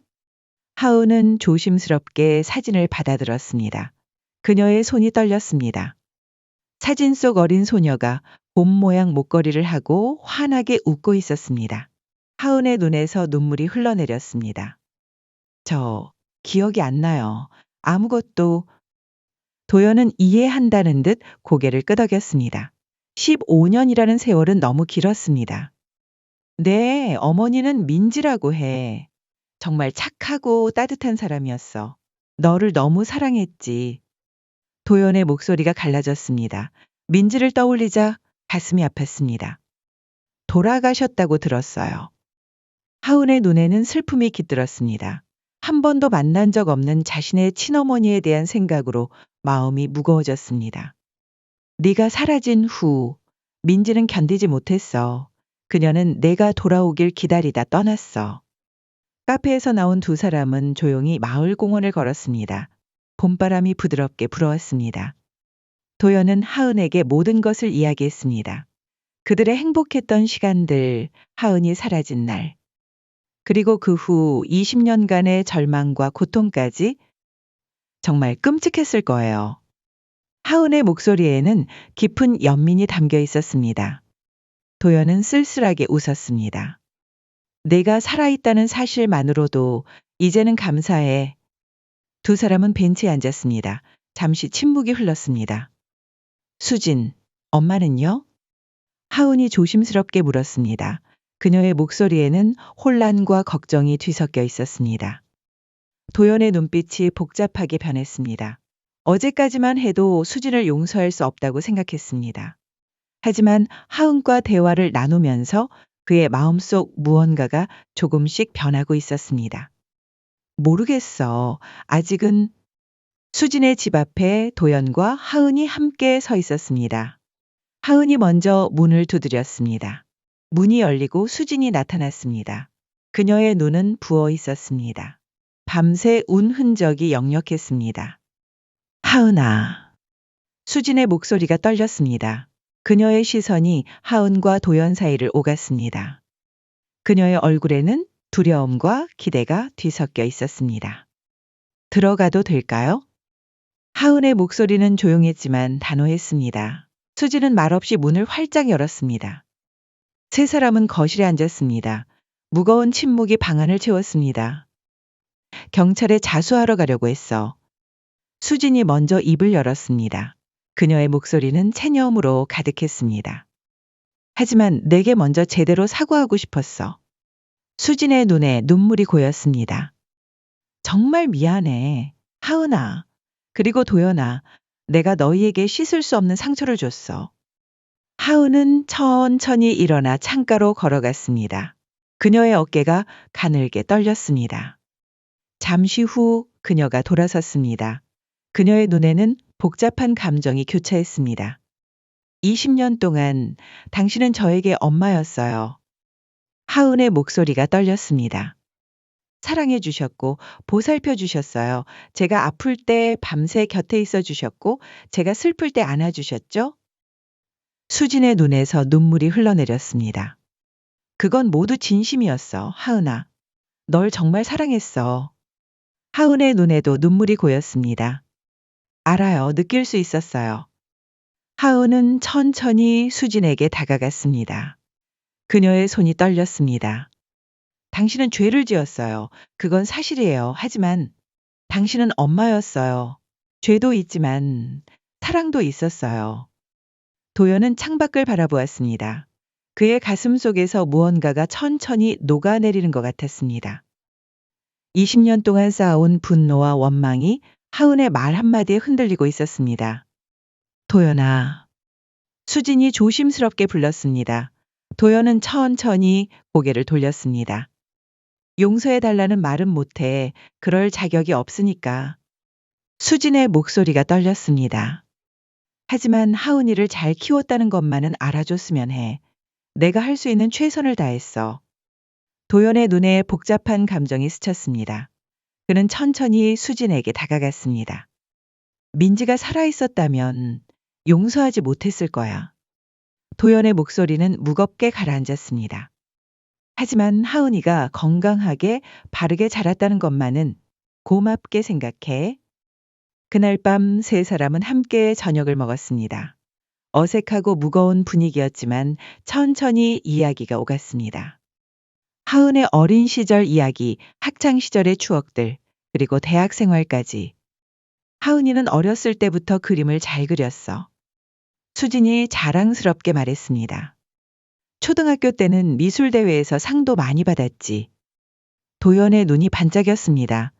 하은은 조심스럽게 사진을 받아들었습니다. 그녀의 손이 떨렸습니다. 사진 속 어린 소녀가 곰 모양 목걸이를 하고 환하게 웃고 있었습니다. 하은의 눈에서 눈물이 흘러내렸습니다. 저 기억이 안 나요. 아무것도. 도연은 이해한다는 듯 고개를 끄덕였습니다. 15년이라는 세월은 너무 길었습니다. 네, 어머니는 민지라고 해. 정말 착하고 따뜻한 사람이었어. 너를 너무 사랑했지. 도연의 목소리가 갈라졌습니다. 민지를 떠올리자 가슴이 아팠습니다. 돌아가셨다고 들었어요. 하은의 눈에는 슬픔이 깃들었습니다. 한 번도 만난 적 없는 자신의 친어머니에 대한 생각으로 마음이 무거워졌습니다. 네가 사라진 후 민지는 견디지 못했어. 그녀는 내가 돌아오길 기다리다 떠났어. 카페에서 나온 두 사람은 조용히 마을 공원을 걸었습니다. 봄바람이 부드럽게 불어왔습니다. 도연은 하은에게 모든 것을 이야기했습니다. 그들의 행복했던 시간들, 하은이 사라진 날, 그리고 그 후 20년간의 절망과 고통까지. 정말 끔찍했을 거예요. 하은의 목소리에는 깊은 연민이 담겨 있었습니다. 도연은 쓸쓸하게 웃었습니다. 내가 살아있다는 사실만으로도 이제는 감사해. 두 사람은 벤치에 앉았습니다. 잠시 침묵이 흘렀습니다. 수진, 엄마는요? 하은이 조심스럽게 물었습니다. 그녀의 목소리에는 혼란과 걱정이 뒤섞여 있었습니다. 도연의 눈빛이 복잡하게 변했습니다. 어제까지만 해도 수진을 용서할 수 없다고 생각했습니다. 하지만 하은과 대화를 나누면서 그의 마음속 무언가가 조금씩 변하고 있었습니다. 모르겠어. 아직은. 수진의 집 앞에 도연과 하은이 함께 서 있었습니다. 하은이 먼저 문을 두드렸습니다. 문이 열리고 수진이 나타났습니다. 그녀의 눈은 부어 있었습니다. 밤새 운 흔적이 역력했습니다. 하은아. 수진의 목소리가 떨렸습니다. 그녀의 시선이 하은과 도연 사이를 오갔습니다. 그녀의 얼굴에는 두려움과 기대가 뒤섞여 있었습니다. 들어가도 될까요? 하은의 목소리는 조용했지만 단호했습니다. 수진은 말없이 문을 활짝 열었습니다. 세 사람은 거실에 앉았습니다. 무거운 침묵이 방 안을 채웠습니다. 경찰에 자수하러 가려고 했어. 수진이 먼저 입을 열었습니다. 그녀의 목소리는 체념으로 가득했습니다. 하지만 내게 먼저 제대로 사과하고 싶었어. 수진의 눈에 눈물이 고였습니다. 정말 미안해. 하은아. 그리고 도연아. 내가 너희에게 씻을 수 없는 상처를 줬어. 하은은 천천히 일어나 창가로 걸어갔습니다. 그녀의 어깨가 가늘게 떨렸습니다. 잠시 후 그녀가 돌아섰습니다. 그녀의 눈에는 복잡한 감정이 교차했습니다. 20년 동안 당신은 저에게 엄마였어요. 하은의 목소리가 떨렸습니다. 사랑해 주셨고 보살펴 주셨어요. 제가 아플 때 밤새 곁에 있어 주셨고 제가 슬플 때 안아 주셨죠? 수진의 눈에서 눈물이 흘러내렸습니다. 그건 모두 진심이었어, 하은아. 널 정말 사랑했어. 하은의 눈에도 눈물이 고였습니다. 알아요. 느낄 수 있었어요. 하은은 천천히 수진에게 다가갔습니다. 그녀의 손이 떨렸습니다. 당신은 죄를 지었어요. 그건 사실이에요. 하지만 당신은 엄마였어요. 죄도 있지만 사랑도 있었어요. 도연은 창밖을 바라보았습니다. 그의 가슴 속에서 무언가가 천천히 녹아내리는 것 같았습니다. 20년 동안 쌓아온 분노와 원망이 하은의 말 한마디에 흔들리고 있었습니다. 도연아. 수진이 조심스럽게 불렀습니다. 도연은 천천히 고개를 돌렸습니다. 용서해달라는 말은 못해. 그럴 자격이 없으니까. 수진의 목소리가 떨렸습니다. 하지만 하은이를 잘 키웠다는 것만은 알아줬으면 해. 내가 할 수 있는 최선을 다했어. 도연의 눈에 복잡한 감정이 스쳤습니다. 그는 천천히 수진에게 다가갔습니다. 민지가 살아있었다면 용서하지 못했을 거야. 도연의 목소리는 무겁게 가라앉았습니다. 하지만 하은이가 건강하게 바르게 자랐다는 것만은 고맙게 생각해. 그날 밤 세 사람은 함께 저녁을 먹었습니다. 어색하고 무거운 분위기였지만 천천히 이야기가 오갔습니다. 하은의 어린 시절 이야기, 학창 시절의 추억들, 그리고 대학 생활까지. 하은이는 어렸을 때부터 그림을 잘 그렸어. 수진이 자랑스럽게 말했습니다. 초등학교 때는 미술대회에서 상도 많이 받았지. 도연의 눈이 반짝였습니다.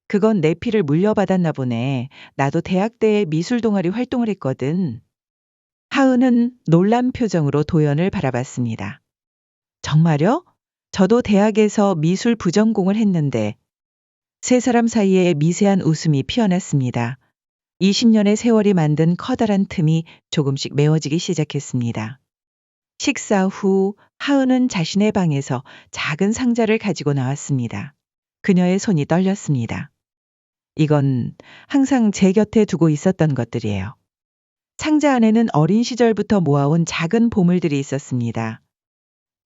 그건 내 피를 물려받았나 보네. 나도 대학 때에 미술 동아리 활동을 했거든. 하은은 놀란 표정으로 도연을 바라봤습니다. 정말요? 저도 대학에서 미술 부전공을 했는데. 세 사람 사이에 미세한 웃음이 피어났습니다. 20년의 세월이 만든 커다란 틈이 조금씩 메워지기 시작했습니다. 식사 후 하은은 자신의 방에서 작은 상자를 가지고 나왔습니다. 그녀의 손이 떨렸습니다. 이건 항상 제 곁에 두고 있었던 것들이에요. 상자 안에는 어린 시절부터 모아온 작은 보물들이 있었습니다.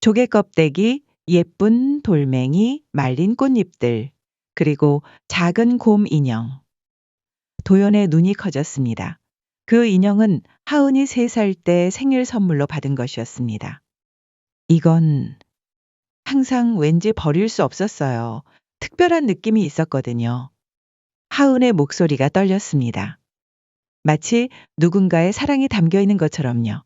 조개 껍데기, 예쁜 돌멩이, 말린 꽃잎들, 그리고 작은 곰 인형. 도연의 눈이 커졌습니다. 그 인형은 하은이 3살 때 생일 선물로 받은 것이었습니다. 이건 항상 왠지 버릴 수 없었어요. 특별한 느낌이 있었거든요. 하은의 목소리가 떨렸습니다. 마치 누군가의 사랑이 담겨 있는 것처럼요.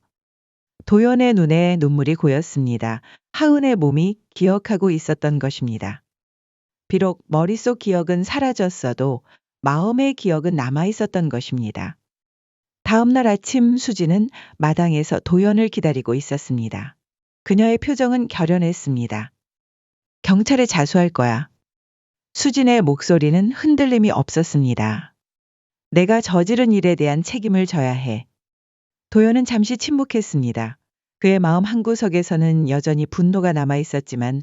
도연의 눈에 눈물이 고였습니다. 하은의 몸이 기억하고 있었던 것입니다. 비록 머릿속 기억은 사라졌어도 마음의 기억은 남아 있었던 것입니다. 다음 날 아침 수지는 마당에서 도연을 기다리고 있었습니다. 그녀의 표정은 결연했습니다. 경찰에 자수할 거야. 수진의 목소리는 흔들림이 없었습니다. 내가 저지른 일에 대한 책임을 져야 해. 도연은 잠시 침묵했습니다. 그의 마음 한구석에서는 여전히 분노가 남아 있었지만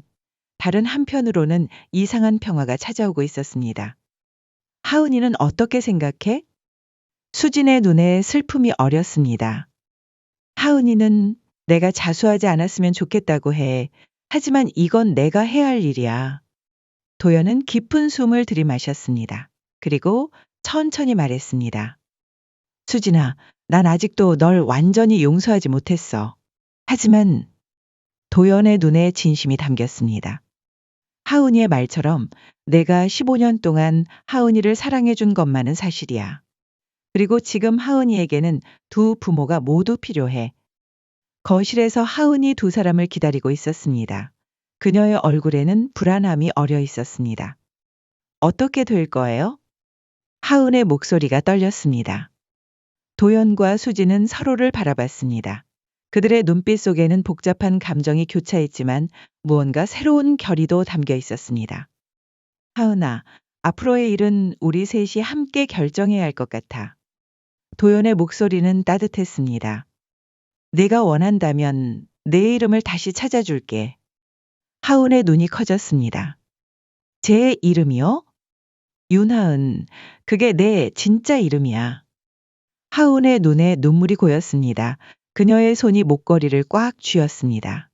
다른 한편으로는 이상한 평화가 찾아오고 있었습니다. 하은이는 어떻게 생각해? 수진의 눈에 슬픔이 어렸습니다. 하은이는 내가 자수하지 않았으면 좋겠다고 해. 하지만 이건 내가 해야 할 일이야. 도연은 깊은 숨을 들이마셨습니다. 그리고 천천히 말했습니다. 수진아, 난 아직도 널 완전히 용서하지 못했어. 하지만 도연의 눈에 진심이 담겼습니다. 하은이의 말처럼 내가 15년 동안 하은이를 사랑해준 것만은 사실이야. 그리고 지금 하은이에게는 두 부모가 모두 필요해. 거실에서 하은이 두 사람을 기다리고 있었습니다. 그녀의 얼굴에는 불안함이 어려 있었습니다. 어떻게 될 거예요? 하은의 목소리가 떨렸습니다. 도연과 수지는 서로를 바라봤습니다. 그들의 눈빛 속에는 복잡한 감정이 교차했지만 무언가 새로운 결의도 담겨 있었습니다. 하은아, 앞으로의 일은 우리 셋이 함께 결정해야 할 것 같아. 도연의 목소리는 따뜻했습니다. 네가 원한다면 내 이름을 다시 찾아줄게. 하은의 눈이 커졌습니다. 제 이름이요? 윤하은, 그게 내 진짜 이름이야. 하은의 눈에 눈물이 고였습니다. 그녀의 손이 목걸이를 꽉 쥐었습니다.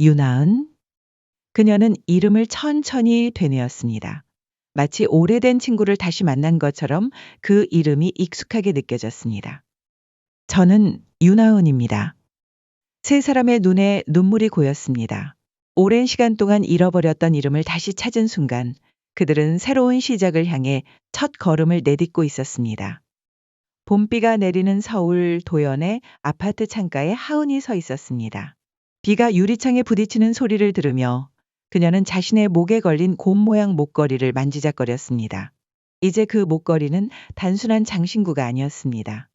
윤하은? 그녀는 이름을 천천히 되뇌었습니다. 마치 오래된 친구를 다시 만난 것처럼 그 이름이 익숙하게 느껴졌습니다. 저는 윤하은입니다. 세 사람의 눈에 눈물이 고였습니다. 오랜 시간 동안 잃어버렸던 이름을 다시 찾은 순간 그들은 새로운 시작을 향해 첫 걸음을 내딛고 있었습니다. 봄비가 내리는 서울 도연의 아파트 창가에 하은이 서 있었습니다. 비가 유리창에 부딪히는 소리를 들으며 그녀는 자신의 목에 걸린 곰 모양 목걸이를 만지작거렸습니다. 이제 그 목걸이는 단순한 장신구가 아니었습니다.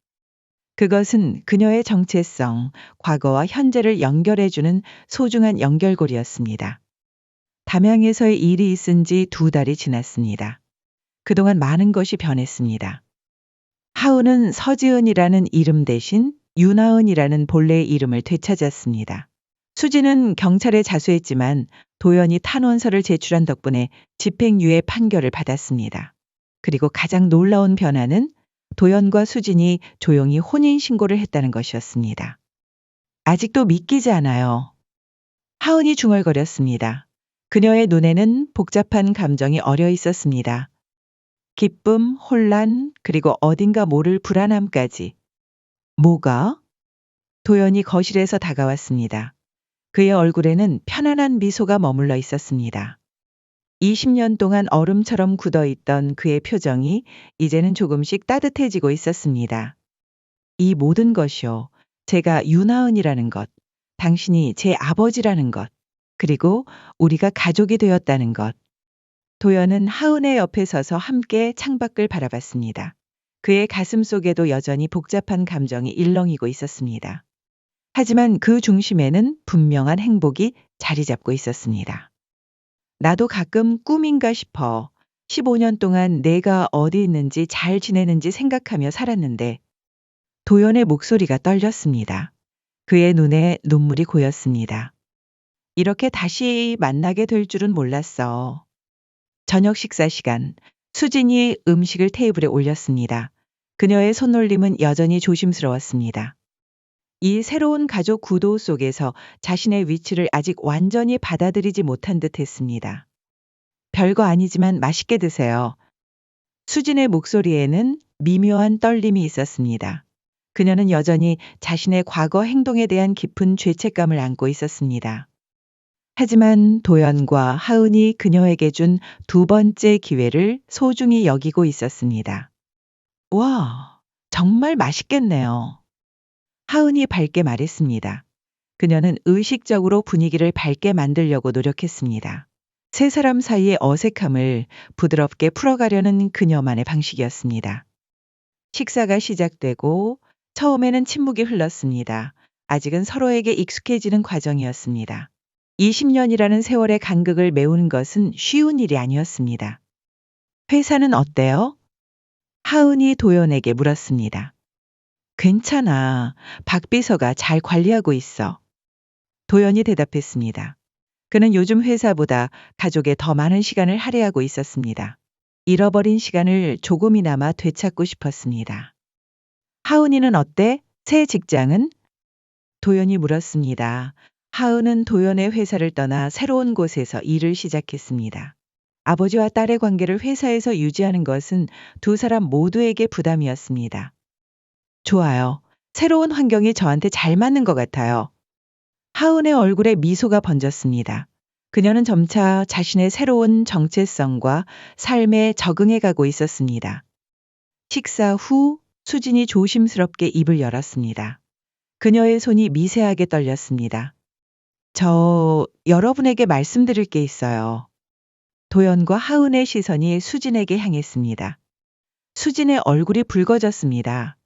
그것은 그녀의 정체성, 과거와 현재를 연결해주는 소중한 연결고리였습니다. 담양에서의 일이 있은 지 2달이 지났습니다. 그동안 많은 것이 변했습니다. 하은은 서지은이라는 이름 대신 윤하은이라는 본래의 이름을 되찾았습니다. 수지는 경찰에 자수했지만 도연이 탄원서를 제출한 덕분에 집행유예 판결을 받았습니다. 그리고 가장 놀라운 변화는 도연과 수진이 조용히 혼인신고를 했다는 것이었습니다. 아직도 믿기지 않아요. 하은이 중얼거렸습니다. 그녀의 눈에는 복잡한 감정이 어려 있었습니다. 기쁨, 혼란, 그리고 어딘가 모를 불안함까지. 뭐가? 도연이 거실에서 다가왔습니다. 그의 얼굴에는 편안한 미소가 머물러 있었습니다. 20년 동안 얼음처럼 굳어있던 그의 표정이 이제는 조금씩 따뜻해지고 있었습니다. 이 모든 것이요. 제가 윤하은이라는 것, 당신이 제 아버지라는 것, 그리고 우리가 가족이 되었다는 것. 도연은 하은의 옆에 서서 함께 창밖을 바라봤습니다. 그의 가슴 속에도 여전히 복잡한 감정이 일렁이고 있었습니다. 하지만 그 중심에는 분명한 행복이 자리 잡고 있었습니다. 나도 가끔 꿈인가 싶어. 15년 동안 내가 어디 있는지 잘 지내는지 생각하며 살았는데 도연의 목소리가 떨렸습니다. 그의 눈에 눈물이 고였습니다. 이렇게 다시 만나게 될 줄은 몰랐어. 저녁 식사 시간, 수진이 음식을 테이블에 올렸습니다. 그녀의 손놀림은 여전히 조심스러웠습니다. 이 새로운 가족 구도 속에서 자신의 위치를 아직 완전히 받아들이지 못한 듯 했습니다. 별거 아니지만 맛있게 드세요. 수진의 목소리에는 미묘한 떨림이 있었습니다. 그녀는 여전히 자신의 과거 행동에 대한 깊은 죄책감을 안고 있었습니다. 하지만 도연과 하은이 그녀에게 준 2번째 기회를 소중히 여기고 있었습니다. 와, 정말 맛있겠네요. 하은이 밝게 말했습니다. 그녀는 의식적으로 분위기를 밝게 만들려고 노력했습니다. 세 사람 사이의 어색함을 부드럽게 풀어가려는 그녀만의 방식이었습니다. 식사가 시작되고 처음에는 침묵이 흘렀습니다. 아직은 서로에게 익숙해지는 과정이었습니다. 20년이라는 세월의 간극을 메우는 것은 쉬운 일이 아니었습니다. 회사는 어때요? 하은이 도연에게 물었습니다. 괜찮아. 박 비서가 잘 관리하고 있어. 도연이 대답했습니다. 그는 요즘 회사보다 가족에 더 많은 시간을 할애하고 있었습니다. 잃어버린 시간을 조금이나마 되찾고 싶었습니다. 하은이는 어때? 새 직장은? 도연이 물었습니다. 하은은 도연의 회사를 떠나 새로운 곳에서 일을 시작했습니다. 아버지와 딸의 관계를 회사에서 유지하는 것은 두 사람 모두에게 부담이었습니다. 좋아요. 새로운 환경이 저한테 잘 맞는 것 같아요. 하은의 얼굴에 미소가 번졌습니다. 그녀는 점차 자신의 새로운 정체성과 삶에 적응해 가고 있었습니다. 식사 후 수진이 조심스럽게 입을 열었습니다. 그녀의 손이 미세하게 떨렸습니다. 저 여러분에게 말씀드릴 게 있어요. 도연과 하은의 시선이 수진에게 향했습니다. 수진의 얼굴이 붉어졌습니다.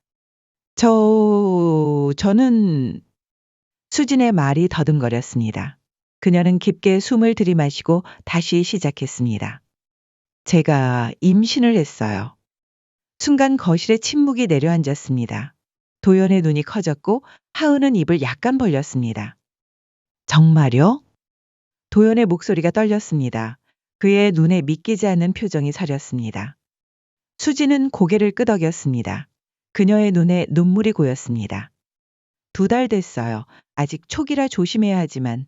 저는 수진의 말이 더듬거렸습니다. 그녀는 깊게 숨을 들이마시고 다시 시작했습니다. 제가 임신을 했어요. 순간 거실에 침묵이 내려앉았습니다. 도연의 눈이 커졌고 하은은 입을 약간 벌렸습니다. 정말요? 도연의 목소리가 떨렸습니다. 그의 눈에 믿기지 않는 표정이 서렸습니다. 수지는 고개를 끄덕였습니다. 그녀의 눈에 눈물이 고였습니다. 2달 됐어요. 아직 초기라 조심해야 하지만.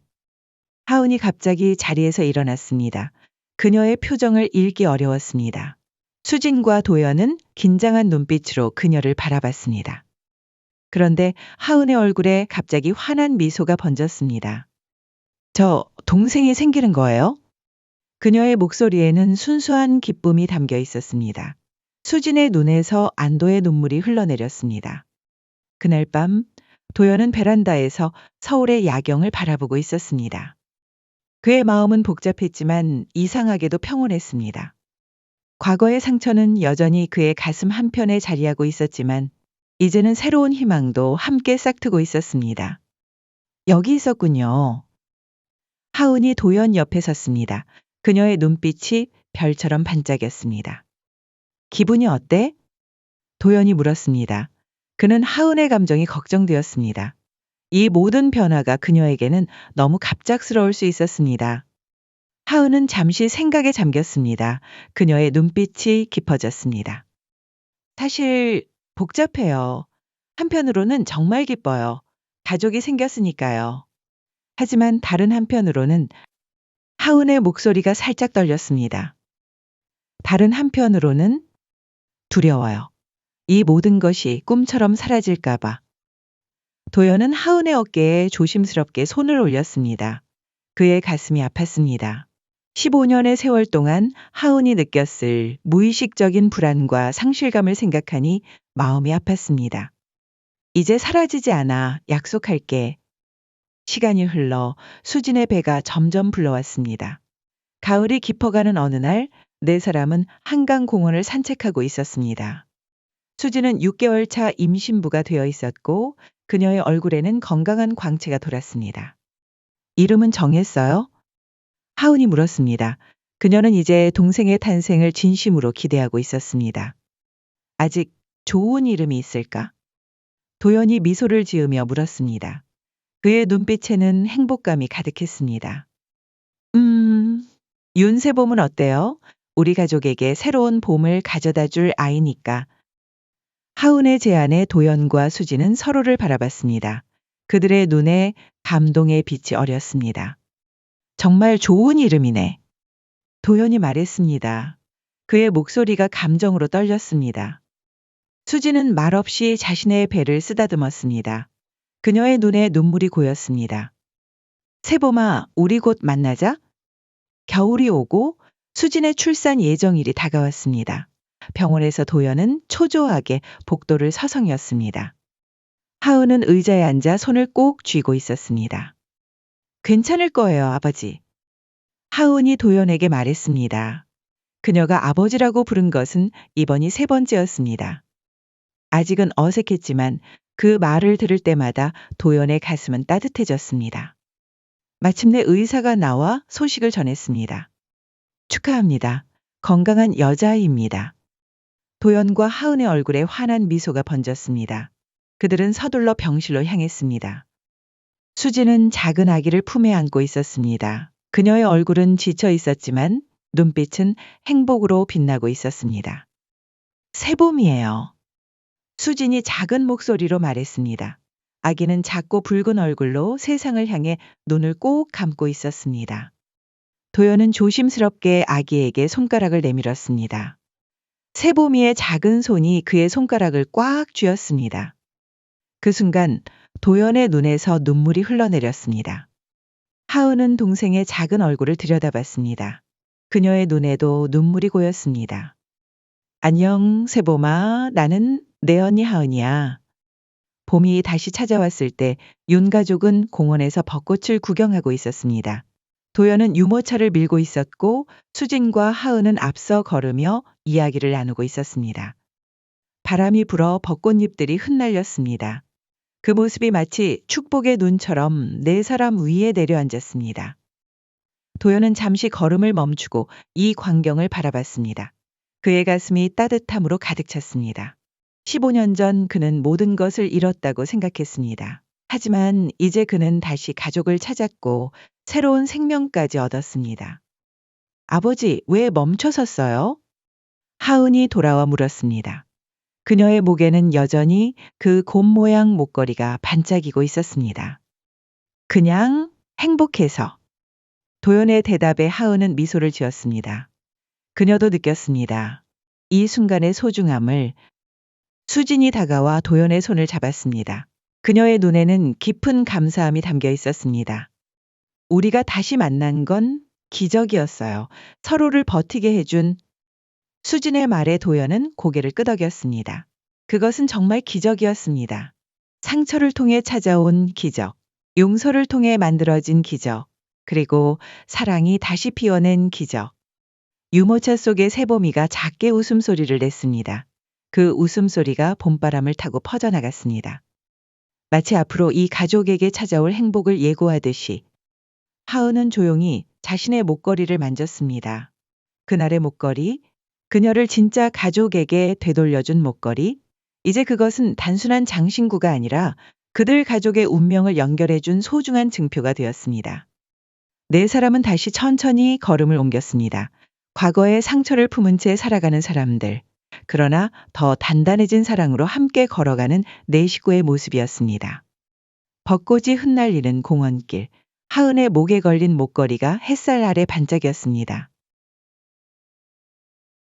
하은이 갑자기 자리에서 일어났습니다. 그녀의 표정을 읽기 어려웠습니다. 수진과 도연은 긴장한 눈빛으로 그녀를 바라봤습니다. 그런데 하은의 얼굴에 갑자기 환한 미소가 번졌습니다. 저 동생이 생기는 거예요? 그녀의 목소리에는 순수한 기쁨이 담겨 있었습니다. 수진의 눈에서 안도의 눈물이 흘러내렸습니다. 그날 밤 도연은 베란다에서 서울의 야경을 바라보고 있었습니다. 그의 마음은 복잡했지만 이상하게도 평온했습니다. 과거의 상처는 여전히 그의 가슴 한편에 자리하고 있었지만 이제는 새로운 희망도 함께 싹트고 있었습니다. 여기 있었군요. 하은이 도연 옆에 섰습니다. 그녀의 눈빛이 별처럼 반짝였습니다. 기분이 어때? 도연이 물었습니다. 그는 하은의 감정이 걱정되었습니다. 이 모든 변화가 그녀에게는 너무 갑작스러울 수 있었습니다. 하은은 잠시 생각에 잠겼습니다. 그녀의 눈빛이 깊어졌습니다. 사실 복잡해요. 한편으로는 정말 기뻐요. 가족이 생겼으니까요. 하지만 다른 한편으로는 하은의 목소리가 살짝 떨렸습니다. 다른 한편으로는 두려워요. 이 모든 것이 꿈처럼 사라질까봐. 도연은 하은의 어깨에 조심스럽게 손을 올렸습니다. 그의 가슴이 아팠습니다. 15년의 세월 동안 하은이 느꼈을 무의식적인 불안과 상실감을 생각하니 마음이 아팠습니다. 이제 사라지지 않아. 약속할게. 시간이 흘러 수진의 배가 점점 불러왔습니다. 가을이 깊어가는 어느 날 네 사람은 한강 공원을 산책하고 있었습니다. 수진은 6개월 차 임신부가 되어 있었고 그녀의 얼굴에는 건강한 광채가 돌았습니다. 이름은 정했어요? 하은이 물었습니다. 그녀는 이제 동생의 탄생을 진심으로 기대하고 있었습니다. 아직 좋은 이름이 있을까? 도연이 미소를 지으며 물었습니다. 그의 눈빛에는 행복감이 가득했습니다. 윤세봄은 어때요? 우리 가족에게 새로운 봄을 가져다 줄 아이니까. 하은의 제안에 도연과 수지는 서로를 바라봤습니다. 그들의 눈에 감동의 빛이 어렸습니다. 정말 좋은 이름이네. 도연이 말했습니다. 그의 목소리가 감정으로 떨렸습니다. 수지는 말없이 자신의 배를 쓰다듬었습니다. 그녀의 눈에 눈물이 고였습니다. 세봄아, 우리 곧 만나자. 겨울이 오고 수진의 출산 예정일이 다가왔습니다. 병원에서 도연은 초조하게 복도를 서성였습니다. 하은은 의자에 앉아 손을 꼭 쥐고 있었습니다. 괜찮을 거예요, 아버지. 하은이 도연에게 말했습니다. 그녀가 아버지라고 부른 것은 이번이 3번째였습니다. 아직은 어색했지만 그 말을 들을 때마다 도연의 가슴은 따뜻해졌습니다. 마침내 의사가 나와 소식을 전했습니다. 축하합니다. 건강한 여자아이입니다. 도연과 하은의 얼굴에 환한 미소가 번졌습니다. 그들은 서둘러 병실로 향했습니다. 수지는 작은 아기를 품에 안고 있었습니다. 그녀의 얼굴은 지쳐 있었지만 눈빛은 행복으로 빛나고 있었습니다. 새봄이에요. 수진이 작은 목소리로 말했습니다. 아기는 작고 붉은 얼굴로 세상을 향해 눈을 꼭 감고 있었습니다. 도연은 조심스럽게 아기에게 손가락을 내밀었습니다. 세보미의 작은 손이 그의 손가락을 꽉 쥐었습니다. 그 순간 도연의 눈에서 눈물이 흘러내렸습니다. 하은은 동생의 작은 얼굴을 들여다봤습니다. 그녀의 눈에도 눈물이 고였습니다. 안녕, 세보마. 나는 내 언니 하은이야. 봄이 다시 찾아왔을 때 윤 가족은 공원에서 벚꽃을 구경하고 있었습니다. 도연은 유모차를 밀고 있었고 수진과 하은은 앞서 걸으며 이야기를 나누고 있었습니다. 바람이 불어 벚꽃잎들이 흩날렸습니다. 그 모습이 마치 축복의 눈처럼 네 사람 위에 내려앉았습니다. 도연은 잠시 걸음을 멈추고 이 광경을 바라봤습니다. 그의 가슴이 따뜻함으로 가득 찼습니다. 15년 전 그는 모든 것을 잃었다고 생각했습니다. 하지만 이제 그는 다시 가족을 찾았고 새로운 생명까지 얻었습니다. 아버지, 왜 멈춰섰어요? 하은이 돌아와 물었습니다. 그녀의 목에는 여전히 그 곰 모양 목걸이가 반짝이고 있었습니다. 그냥 행복해서. 도연의 대답에 하은은 미소를 지었습니다. 그녀도 느꼈습니다. 이 순간의 소중함을. 수진이 다가와 도연의 손을 잡았습니다. 그녀의 눈에는 깊은 감사함이 담겨 있었습니다. 우리가 다시 만난 건 기적이었어요. 서로를 버티게 해준. 수진의 말에 도연은 고개를 끄덕였습니다. 그것은 정말 기적이었습니다. 상처를 통해 찾아온 기적, 용서를 통해 만들어진 기적, 그리고 사랑이 다시 피어낸 기적. 유모차 속의 세보미가 작게 웃음소리를 냈습니다. 그 웃음소리가 봄바람을 타고 퍼져나갔습니다. 마치 앞으로 이 가족에게 찾아올 행복을 예고하듯이 하은은 조용히 자신의 목걸이를 만졌습니다. 그날의 목걸이, 그녀를 진짜 가족에게 되돌려준 목걸이, 이제 그것은 단순한 장신구가 아니라 그들 가족의 운명을 연결해준 소중한 증표가 되었습니다. 네 사람은 다시 천천히 걸음을 옮겼습니다. 과거의 상처를 품은 채 살아가는 사람들, 그러나 더 단단해진 사랑으로 함께 걸어가는 네 식구의 모습이었습니다. 벚꽃이 흩날리는 공원길, 하은의 목에 걸린 목걸이가 햇살 아래 반짝였습니다.